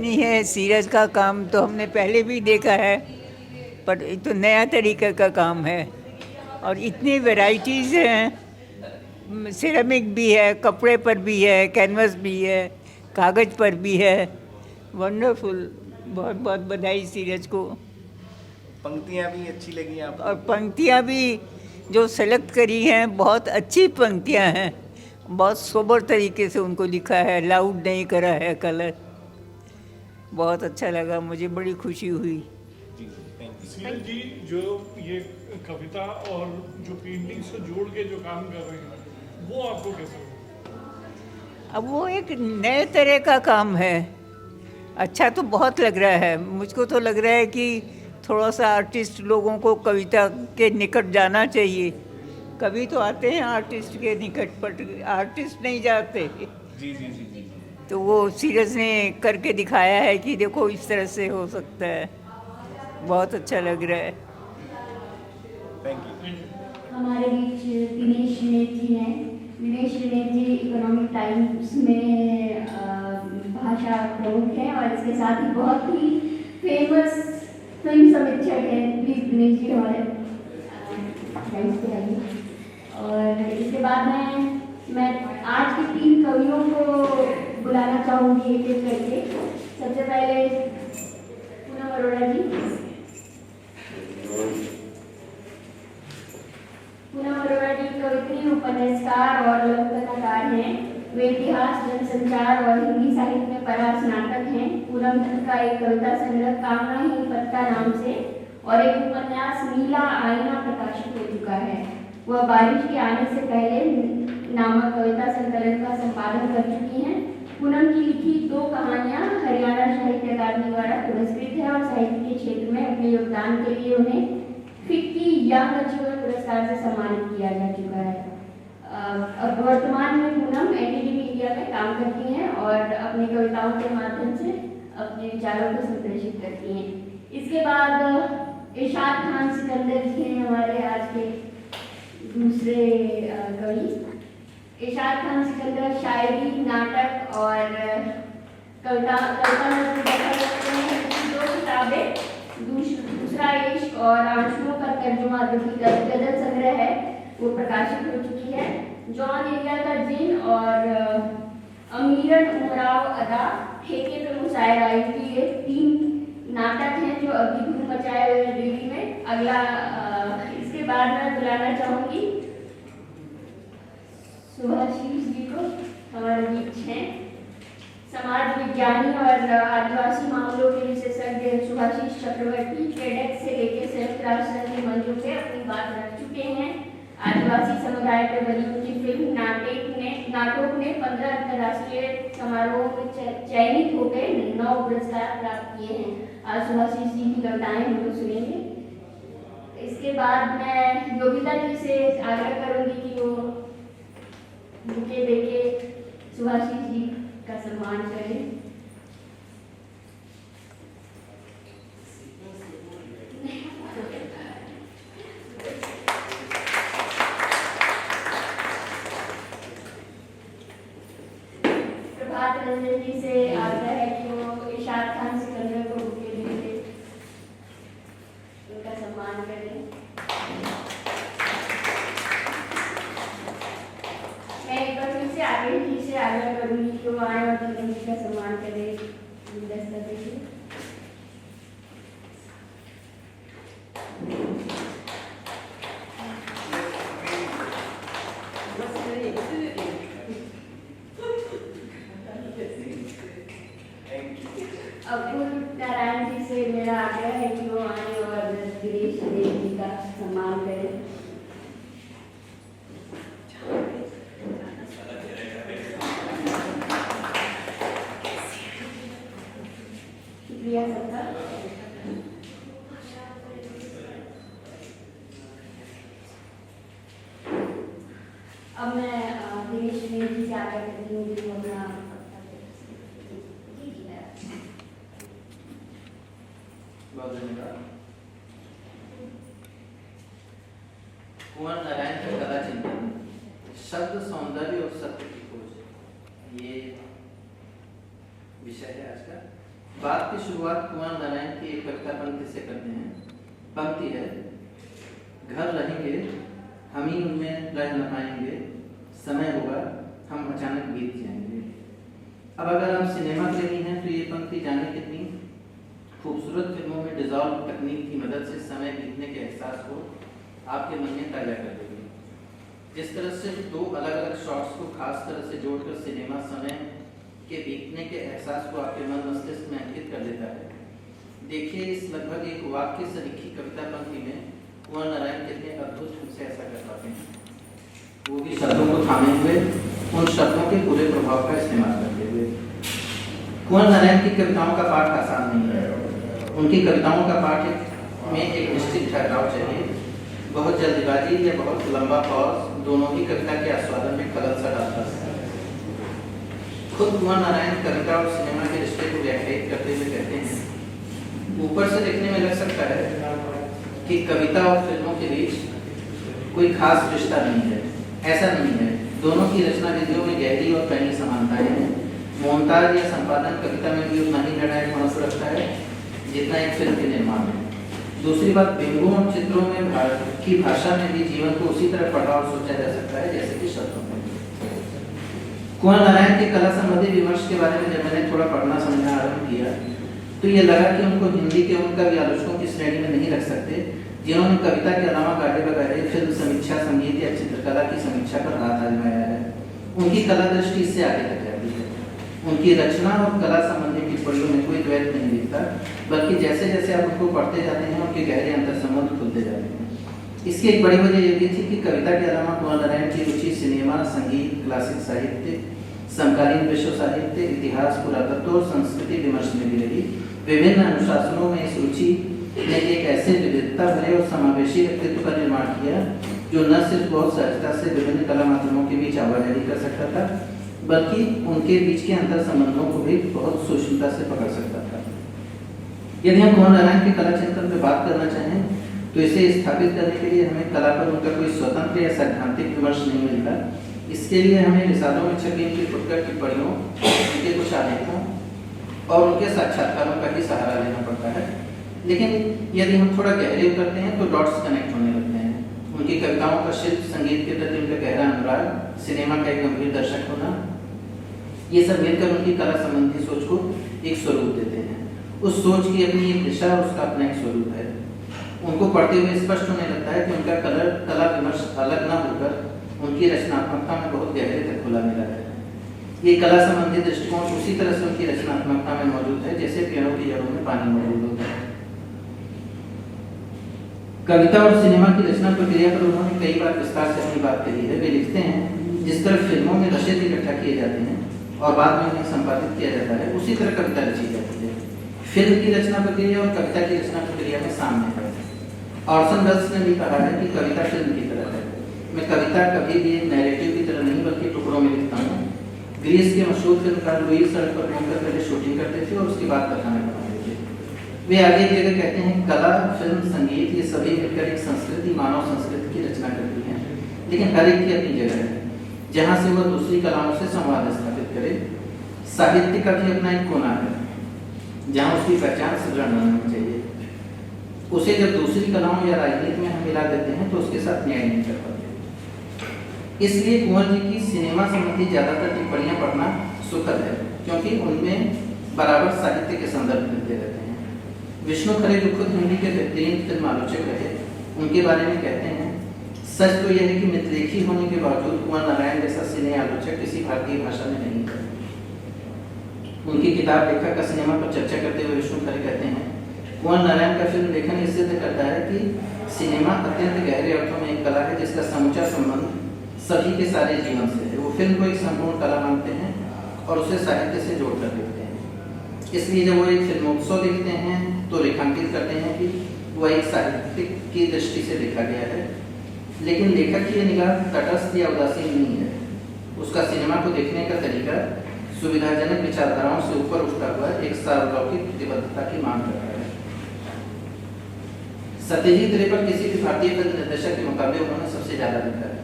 नहीं है। सीरज का काम तो हमने पहले भी देखा है, पर ये तो नया तरीके का काम है और इतनी वैरायटीज़ हैं। सिरेमिक भी है, कपड़े पर भी है, कैनवस भी है, कागज़ पर भी है। वंडरफुल। बहुत बहुत बधाई सीरज को। पंक्तियाँ भी अच्छी लगी आपको? और पंक्तियाँ भी जो सेलेक्ट करी हैं, बहुत अच्छी पंक्तियाँ हैं। बहुत सोबर तरीके से उनको लिखा है, लाउड नहीं करा है कलर। बहुत अच्छा लगा, मुझे बड़ी खुशी हुई। जी, थैंक यू। सीरज जी, जो ये कविता और जो पेंटिंग से जोड़ के जो काम कर रहे हैं, वो आपको कैसा लगा? अब वो एक नए तरह का काम है। अच्छा तो बहुत लग रहा है। मुझको तो लग रहा है कि थोड़ा सा आर्टिस्ट लोगों को कविता के निकट जाना चाहिए। कभी तो आते हैं आर्टिस्ट के निकट, पर आर्टिस्ट नहीं जाते। जी जी जी जी। तो वो सीरज ने करके दिखाया है कि देखो इस तरह से हो सकता है। बहुत अच्छा लग रहा है। Thank you. हमारे बीच दिनेश ऋणेत जी हैं। दिनेश ऋणेत जी इकोनॉमिक टाइम्स में भाषा प्रमुख हैं और इसके साथ ही बहुत ही फेमस फिल्म समीक्षक हैं। प्लीज दिनेश जी हमारे टाइम्स पे आइए। और इसके बाद मैं आज के 3 कवियों को बुलाना चाहूँगी एक एक करके। सबसे पहले पूनम अरोड़ा जी। पूनम अरोड़ा जी कवित्री, उपन्यासकार और लघुकथाकार हैं। वे इतिहास, जनसंचार और हिंदी साहित्य में परास्नातक हैं। पूनम दत्त का एक कविता संग्रह कामना ही पत्ता नाम से और एक उपन्यास नीला आईना प्रकाशित हो चुका है। वह बारिश के आने से पहले नामक कविता संकलन का संपादन कर चुकी हैं। पूनम की लिखी 2 कहानियां हरियाणा साहित्य अकादमी द्वारा पुरस्कृत है और साहित्य के क्षेत्र में अपने योगदान के लिए उन्हें फिक्की यंग अचीवर पुरस्कार से सम्मानित किया जा चुका है। अब वर्तमान में पूनम एनडीटीवी इंडिया में काम करती हैं और अपनी कविताओं के माध्यम से अपने विचारों को संप्रेषित करती हैं। इसके बाद इरशाद खान सिकंदर जी हैं हमारे आज के दूसरे कवि। इरशाद खान सिकंदर शायरी, नाटक और कविता में करते हैं। 2 किताबें, दूसरा इश्क और आंसुओं का तर्जुमा जो कि गजल संग्रह है, वो प्रकाशित हो चुकी है। जॉन एरिया का जिन और अमीरन उमराव अदा ठेके पे मुशायरा, ये 3 नाटक हैं जो अभी धूम मचाए हुए दिल्ली में। अगला इसके बाद मैं बुलाना चाहूँगी सुभाषीष जी को। हमारे बीच हैं समाज विज्ञानी और आदिवासी मामलों के विशेषज्ञ सुभाषीष चक्रवर्ती। टेडेक्स से लेकर संयुक्त राष्ट्र के मंचों पे अपनी बात रख चुके हैं। आदिवासी समुदाय पर बनी उनकी फिल्म नाटक ने 15 अंतर्राष्ट्रीय समारोहों में चयनित होकर 9 पुरस्कार प्राप्त किए हैं। आज सुभाषीष जी की कविताएं हम लोग सुनेंगे। इसके बाद मैं योगिता जी से आग्रह करूंगी कि वो बुके देके सुभाषीष जी का सम्मान करें। प्रभात रंजन जी से आग्रह है कि वो इरशाद खान सिकंदर को बुके देके उनका सम्मान करें। मैं एक बार फिर से आग्रह करूंगी कि वो आए और उनकी का सम्मान करें। गुलदस्ता देखिए। अब्दुल नारायण जी से मेरा आग्रह है कि वो आए और दिनेश ऋणेत जी का सम्मान करें। शुक्रिया सबका। अब मैं दिनेश ऋणेत जी से आग्रह करती हूँ कि वो अपना बहुत धन्यवाद। कुंवर नारायण का कला चिंतन, शब्द सौंदर्य और सत्य की खोज, ये विषय है आज का। बात की शुरुआत कुंवर नारायण की एक कविता पंक्ति से करते हैं। पंक्ति है, घर रहेंगे हम ही उनमें रह न पाएंगे, समय होगा हम अचानक बीत जाएंगे। अब अगर आप सिनेमा प्रेमी हैं तो ये पंक्ति जाने कितनी खूबसूरत फिल्मों में डिजॉल्व तकनीक की मदद से समय बीतने के एहसास को आपके मन में ताजा कर देगी। जिस तरह से दो अलग अलग शॉट्स को खास तरह से जोड़कर सिनेमा समय के बीतने के एहसास को आपके मन मस्तिष्क में अंकित कर देता है। देखिए इस लगभग एक वाक्य से लिखी कविता पंक्ति में कुंवर नारायण कितने अद्भुत ढंग से ऐसा कर पाते हैं, वो भी शब्दों को थामे हुए, उन शब्दों के पूरे प्रभाव का इस्तेमाल करते हुए। कुंवर नारायण की कविताओं का पाठ आसान नहीं है। उनकी कविताओं का पाठ में एक निश्चित ठहराव चाहिए। बहुत जल्दबाजी या बहुत लंबा पॉज दोनों ही कविता के आस्वादन में खलल सा डालता है। खुद कुंवर नारायण कविता और सिनेमा के रिश्ते को व्याख्यायित करते हुए कहते हैं, ऊपर से देखने में लग सकता है कि कविता और फिल्मों के बीच कोई खास रिश्ता नहीं है। ऐसा नहीं है। दोनों की रचना विधियों में गहरी और पैनी समानताएं हैं। मोन्ताज या संपादन कविता में भी उतना ही निर्णायक महत्व रखता है जितना एक फिल्म के निर्माण में। दूसरी बात, बिंबों और चित्रों में की भाषा में भी जीवन को उसी तरह पढ़ा और सोचा जा सकता है जैसे कि शब्दों में। कुंवर नारायण के कला संबंधी विमर्श के बारे में जब मैंने थोड़ा पढ़ना समझना आरंभ किया तो ये लगा कि उनको हिंदी के उन कवि आलोचकों की श्रेणी में नहीं रख सकते जिन्होंने कविता के अलावा गाढ़े बगाढ़े फिल्म समीक्षा, संगीत या चित्रकला की समीक्षा पर हाथ आजमाया है। उनकी कला दृष्टि इससे आगे तक जाती है। उनकी रचना और कला संबंधी टिप्पणियों में कोई द्वैत नहीं दिखता, बल्कि जैसे जैसे आप उनको पढ़ते जाते हैं उनके गहरे अंतर संबंध खुलते जाते हैं। इसकी एक बड़ी वजह यह भी थी कि कविता के अलावा कुंवर नारायण की रुचि सिनेमा, संगीत, क्लासिक साहित्य, समकालीन विश्व साहित्य, इतिहास, पुरातत्व और संस्कृति विमर्श में भी रही। विभिन्न अनुशासनों में इस रुचि ने एक ऐसे विविधता भरे और समावेशी व्यक्तित्व का निर्माण किया जो न सिर्फ बहुत सहजता से विभिन्न कला माध्यमों के बीच आवाजाही कर सकता था, बल्कि उनके बीच के अंतर संबंधों को भी बहुत सूक्ष्मता से पकड़ सकता था। यदि हम कुंवर नारायण के कला चिंतन पर बात करना चाहें तो इसे स्थापित करने के लिए हमें कला पर उनका कोई स्वतंत्र या सैद्धांतिक विमर्श नहीं मिलता। इसके लिए हमें रिसालों में छपी उनकी फुटकर टिप्पणियों, उनके कुछ आलेखों और उनके साक्षात्कारों का ही सहारा लेना पड़ता है। लेकिन यदि हम थोड़ा गहरे उतरते हैं तो डॉट्स कनेक्ट होने लगते हैं। उनकी कविताओं का शिल्प, संगीत के प्रति उनका गहरा अनुराग, सिनेमा का एक गंभीर दर्शक होना, ये सब मिलकर उनकी कला संबंधी सोच को एक स्वरूप देते हैं। उस सोच की अपनी एक दिशा और उसका अपना एक स्वरूप है। उनको पढ़ते हुए स्पष्ट होने लगता है कि उनका कला विमर्श अलग न होकर उनकी रचनात्मकता में बहुत गहरे तक खुला मिला है। ये कला संबंधी दृष्टिकोण उसी तरह से उनकी रचनात्मकता में मौजूद है जैसे पेड़ों की जड़ों में पानी मौजूद होता है। कविता और सिनेमा की रचना प्रक्रिया पर उन्होंने कई बार विस्तार से अपनी बात कही है। वे लिखते हैं, जिस तरह फिल्मों में रचयिता इकट्ठा किए जाते हैं और बाद में उन्हें संपादित किया जाता है, उसी तरह कविता रची जाती है। फिल्म की रचना प्रक्रिया और कविता की रचना प्रक्रिया में सामने है। ऑर्सन वेल्स ने भी कहा है कि कविता फिल्म की तरह है। मैं कविता कभी भी नैरेटिव की तरह नहीं बल्कि टुकड़ों में लिखता हूँ। ग्रीस के मशहूर फिल्मकार लुई सड़क पर घूमकर पहले शूटिंग करते थे और उसके बाद कथानक बनाते थे। वे आगे एक जगह कहते हैं, कला, फिल्म, संगीत ये सभी मिलकर एक संस्कृति, मानव संस्कृति की रचना करती हैं, लेकिन हर एक की अपनी जगह है जहाँ से वह दूसरी कलाओं से संवाद स्थापित करे। साहित्य का भी अपना एक कोना है जहाँ उसकी पहचान सृजन होनी चाहिए। उसे जब दूसरी कलाओं या राजनीति में हम मिला देते हैं तो उसके साथ न्याय नहीं कर पाते। इसलिए कुंवर जी की सिनेमा संबंधी ज्यादातर टिप्पणियां पढ़ना सुखद है, क्योंकि उनमें बराबर साहित्य के संदर्भ मिलते रहते हैं। विष्णु खरे, जो खुद हिंदी के बेहतरीन फिल्म आलोचक रहे, उनके बारे में कहते हैं, सच तो यह है कि मितलेखी होने के बावजूद कुंवर नारायण जैसा सिने आलोचक किसी भारतीय भाषा में नहीं है। उनकी किताब लेखक का सिनेमा पर चर्चा करते हुए विष्णु खरे कहते हैं, कुंवर नारायण का फिल्म लेखन यह सिद्ध करता है कि सिनेमा अत्यंत गहरे अर्थों में एक कला है जिसका समूचा संबंध सभी के सारे जीवन से है। वो फिल्म को एक संपूर्ण कला मानते हैं और उसे साहित्य से जोड़कर देखते हैं। इसलिए जब वो एक फिल्मोत्सव देखते हैं तो रेखांकित करते हैं कि वह एक साहित्यिक की दृष्टि से देखा गया है, लेकिन लेखक की निगाह तटस्थ या उदासीन नहीं है। उसका सिनेमा को देखने का तरीका सुविधाजनक विचारधाराओं से ऊपर उठता हुआ एक सार्वलौकिक प्रतिबद्धता की मांग करता है। सत्यजीत रे पर किसी भी भारतीय फिल्म निर्देशक के मुकाबले उन्होंने सबसे ज्यादा लिखा है।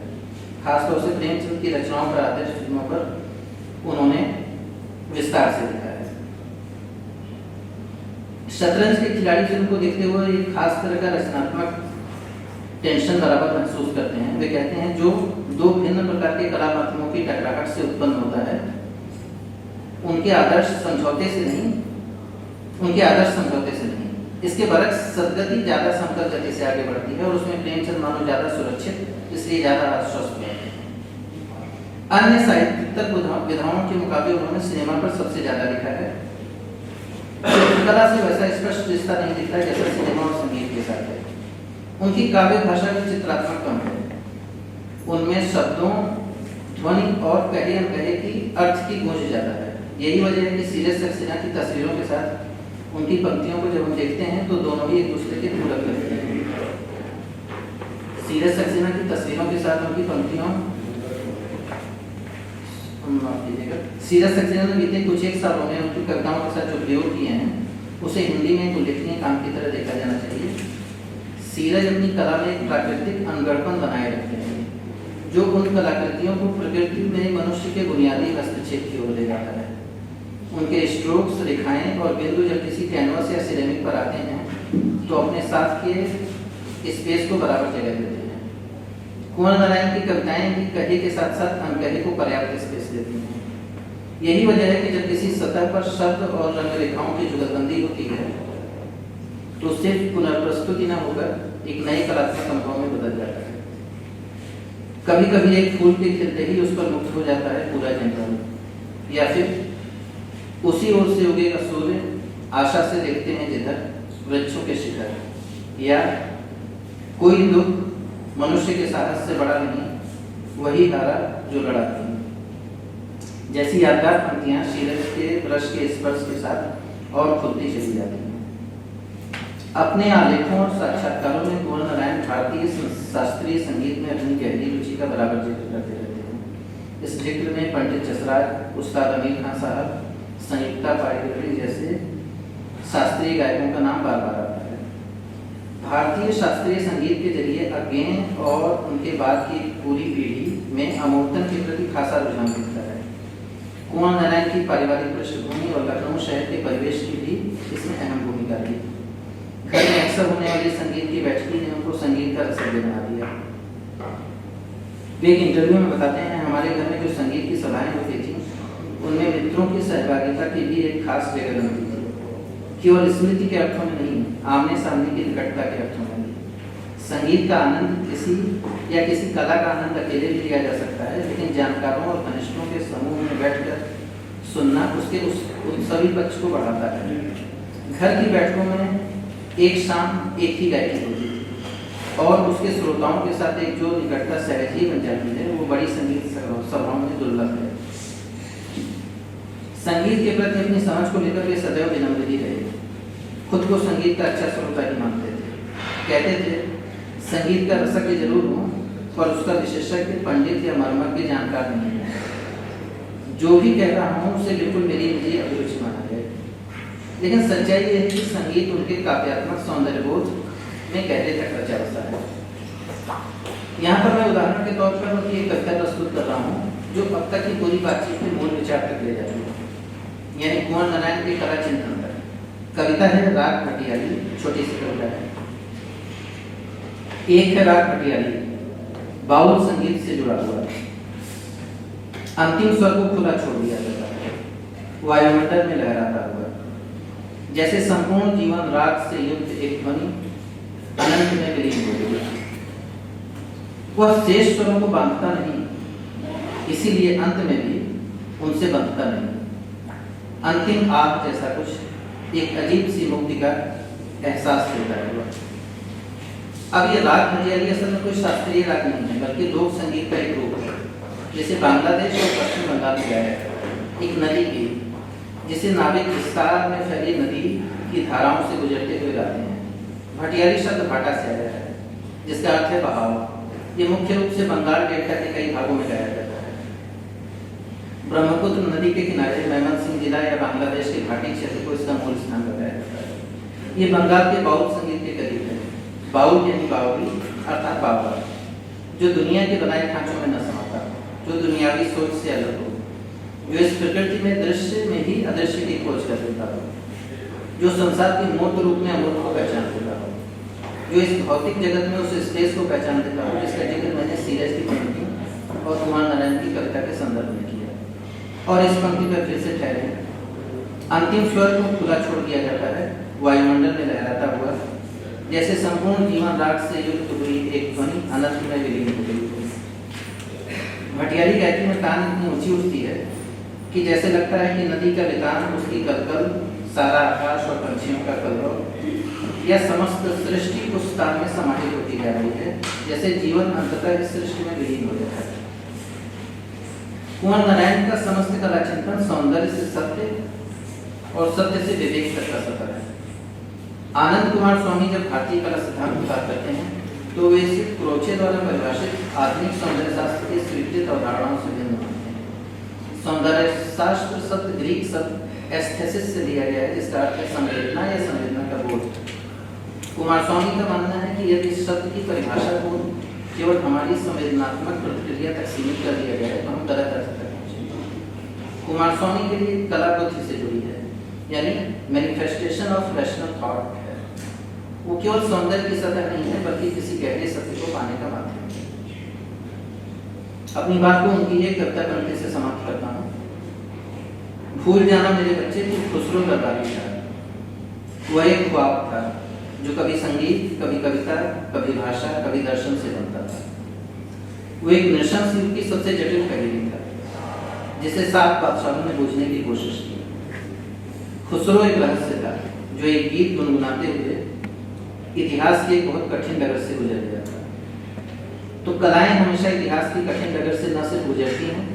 खासतौर से प्रेमचंद की रचनाओं पर आधारित फिल्मों पर उन्होंने विस्तार से लिखा है। शतरंज के खिलाड़ी फिल्म को देखते हुए एक खास तरह का रचनात्मक टेंशन बराबर महसूस करते हैं। वे कहते हैं जो दो भिन्न प्रकार के कला माध्यमों की टकराहट से उत्पन्न होता है उनके आदर्श समझौते से नहीं, इसके बरक्स सदगति ज्यादा समतल गति से आगे बढ़ती है और उसमें प्रेमचंद मानो ज्यादा सुरक्षित, इसलिए ज्यादा आश्वस्त रहते हैं। अन्य साहित्यिक विधाओं के मुकाबले उन्होंने सिनेमा पर सबसे ज्यादा लिखा है। चित्रकला से वैसा स्पष्ट रिश्ता नहीं दिखता जैसा सिनेमा और संगीत के साथ है। उनकी काव्य भाषा भी चित्रात्मक कम है। उनमें शब्दों, ध्वनि और कहे अनकहे की अर्थ की गूंज ज्यादा है। यही वजह है कि सीरियस सक्सेना की तस्वीरों के साथ उनकी पंक्तियों को जब हम देखते हैं तो दोनों ही एक दूसरे के पूरक लगते हैं। सीरियस सक्सेना की तस्वीरों के साथ उनकी पंक्तियों सीरियस सक्सेना ने बीते कुछ एक सालों में उनकी कविताओं के साथ जो प्रयोग किए हैं उसे हिंदी में एक उल्लेखनीय काम की तरह देखा जाना चाहिए। सीरज अपनी कला में एक प्राकृतिक अनगढ़पन बनाए रखते हैं जो उन कलाकृतियों को प्रकृति में मनुष्य के बुनियादी हस्तक्षेप की ओर ले जाता है। उनके स्ट्रोक्स, रेखाएं और बिंदु जब किसी कैनवस या सिरेमिक पर आते हैं तो अपने साथ के स्पेस को बराबर जगह देते हैं। कुंवर नारायण की कविताएं भी कहे के साथ साथ अनकहे को पर्याप्त स्पेस देती हैं। यही वजह है कि जब किसी सतह पर शब्द और रंग रेखाओं की जुगलबंदी होती है तो सिर्फ पुनर्प्रस्तुति न होकर एक नए कलात्मक अनुभव में बदल जाता है। कभी कभी एक फूल के खिलते ही उस पर मुक्त हो जाता है पूरा जंगल, या फिर उसी ओर से उगेगा सूर्य, आशा से देखते हैं जिधर वृक्षों के शिखर, या कोई दुख मनुष्य के साहस से बड़ा नहीं, वही हारा जो लड़ा नहीं। जैसी यादगार पंक्तियां शीरज के ब्रश के स्पर्श के साथ और खुलती चली जाती हैं। अपने आलेखों और साक्षात्कारों में कुंवर नारायण भारतीय शास्त्रीय संगीत में अपनी गहरी रुचि का बराबर जिक्र करते रहते हैं। इस जिक्र में पंडित जसराज, उस्ताद अमीर खान साहब, संयुक्ता पारिवारिक जैसे शास्त्रीय गायकों का नाम बार बार आता है। भारतीय शास्त्रीय संगीत के जरिए अज्ञेय और उनके बाद की पूरी पीढ़ी में अमूर्तन के प्रति खासा रुझान दिखता है। कुंवर नारायण की पारिवारिक पृष्ठभूमि और लखनऊ शहर के परिवेश की भी इसमें अहम भूमिका थी। घर में अक्सर होने वाली संगीत की बैठकी ने उनको संगीत का रसज्ञ बना दिया। वे एक इंटरव्यू में बताते हैं, हमारे घर में जो संगीत की सभाएं होती थी उनमें मित्रों की सहभागिता की भी एक खास जगह बनती थी। केवल स्मृति के अर्थों में नहीं, आमने सामने की निकटता के अर्थों में भी। संगीत का आनंद किसी कला का आनंद अकेले भी लिया जा सकता है, लेकिन जानकारों और घनिष्ठों के समूह में बैठकर सुनना उसके उन सभी पक्ष को बढ़ाता है। घर की बैठकों में एक शाम एक ही गायकी होती थी और उसके श्रोताओं के साथ एक जो निकटता सहज ही बन जाती है वो बड़ी संगीत सभाओं में दुर्लभ है। संगीत के प्रति अपनी समझ को लेकर वे सदैव विनम्र रहे। खुद को संगीत का अच्छा श्रोता ही मानते थे। कहते थे, संगीत का रसज्ञ जरूर हूँ पर उसका विशेषज्ञ, पंडित या मर्मज्ञ जानकार नहीं है। जो भी कह रहा हूँ उसे बिल्कुल मेरी निजी अभिरुचि माना जाए। लेकिन सच्चाई यह है कि संगीत उनके काव्यात्मक सौंदर्यबोध में गहरे तक रचा बसा है। यहाँ पर मैं उदाहरण के तौर पर उनकी एक कविता प्रस्तुत कर रहा हूँ जो अब तक की पूरी बातचीत के मूल विचार तक ले जाती है, यानी कुंवर नारायण के कला चिंतन पर। कविता है राग भटियाली, छोटी सी कविता है। एक है राग भटियाली, बाउल संगीत से जुड़ा हुआ, अंतिम स्वर को खुला छोड़ दिया जाता है, वायुमंडल में लहराता हुआ, जैसे संपूर्ण जीवन राग से युक्त एक ध्वनि अनंत में विलीन हो गई। वह शेष स्वरों को बांधता नहीं, इसीलिए अंत में भी उनसे बंधता नहीं। अंतिम आग जैसा कुछ एक अजीब सी मुक्ति का एहसास देता है वह। अब ये राग भटियाली असल में कोई शास्त्रीय राग नहीं है, बल्कि लोक संगीत का एक रूप है, जैसे बांग्लादेश और पश्चिम बंगाल में है। एक नदी की, जिसे नाविक विस्तार में फैली नदी की धाराओं से गुजरते हुए गाते हैं। भटियाली शब्द भाटा से आया है, जिसका अर्थ है बहाव। ये मुख्य रूप से बंगाल डेल्टा के कई भागों में गाया जाता है। ब्रह्मपुत्र नदी के किनारे मैमनसिंह जिला या बांग्लादेश के घाटी क्षेत्र को इसका मूल स्थान बताया जाता है। ये बंगाल के बाउल संगीत के करीब है। बाउल यानी बावली अर्थात बावला, जो दुनिया के बनाए ढांचों में न समाता, जो दुनियावी सोच से अलग हो, जो इस प्रकृति में दृश्य में ही अदृश्य की खोज कर देता हो। जो संसार के मूर्त रूप में अमूर्त को पहचान देता हो, जो इस भौतिक जगत में उस स्पेस को पहचान देता हो जिसका जिक्र मैंने सीरज की पेंटिंग और कुमार नारायण की कविता के संदर्भ में किया। और इस पंक्ति पर फिर से ठहरे, अंतिम स्वर को खुला छोड़ दिया जाता है, वायुमंडल में लहराता हुआ, जैसे संपूर्ण जीवन राग से युक्त हुई एक ध्वनि अनंत में विलीन हो गई। भटियारी गायकी में तान इतनी ऊंची उठती है कि जैसे लगता है कि नदी का वितान, उसकी कलकल, सारा आकाश और पंछियों का कलरव, यह समस्त सृष्टि उस तान में समाहित होती जा रही है, जैसे जीवन अंततः इस सृष्टि में विलीन हो जाता है। कुंवर नारायण का समस्त कला चिंतन सौंदर्य से सत्य और सत्य से विवेक तक का सफर है। आनंद कुमार स्वामी जब भारतीय कला सिद्धांत की बात करते हैं तो वे सिर्फ क्रोचे द्वारा परिभाषित आधुनिक सौंदर्य शास्त्र की स्वीकृत अवधारणाओं से भिन्न मानते हैं। सौंदर्य शास्त्र शब्द ग्रीक शब्द एस्थेसिस से लिया गया है, जिसका अर्थ है संवेदना या संवेदना का बोध। कुमार स्वामी का मानना है कि यदि इस शब्द की परिभाषा को केवल हमारी संवेदनात्मक प्रतिक्रिया तक सीमित कर दिया गया है तो हम गलत अर्थ तक पहुंचेंगे। कुमार स्वामी के लिए कला बुद्धि से जुड़ी है, यानी मैनिफेस्टेशन ऑफ रैशनल थॉट है। वो केवल सौंदर्य की सतह नहीं है बल्कि किसी गहरे सत्य को पाने का माध्यम है। अपनी बात को उनकी एक कविता पंक्ति से समाप्त करता हूँ। भूल जाना मेरे बच्चे तू खुसरो दरबारी था, वह एक ख्वाब था जो कभी संगीत, कभी कविता, कभी भाषा, कभी दर्शन से बनता था। वो एक नृशंस युग की सबसे जटिल पहेली था जिसे 7 बादशाहों ने बूझने की कोशिश की। खुसरो एक रहस्य था जो एक गीत गुनगुनाते हुए इतिहास के एक बहुत कठिन डगर से गुजर गया था। तो कलाएं हमेशा इतिहास की कठिन डगर से न सिर्फ गुजरती हैं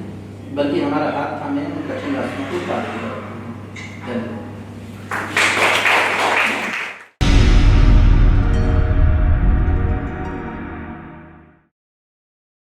बल्कि हमारा हाथ थामे उन कठिन रास्तों को पार भी करती हैं। धन्यवाद।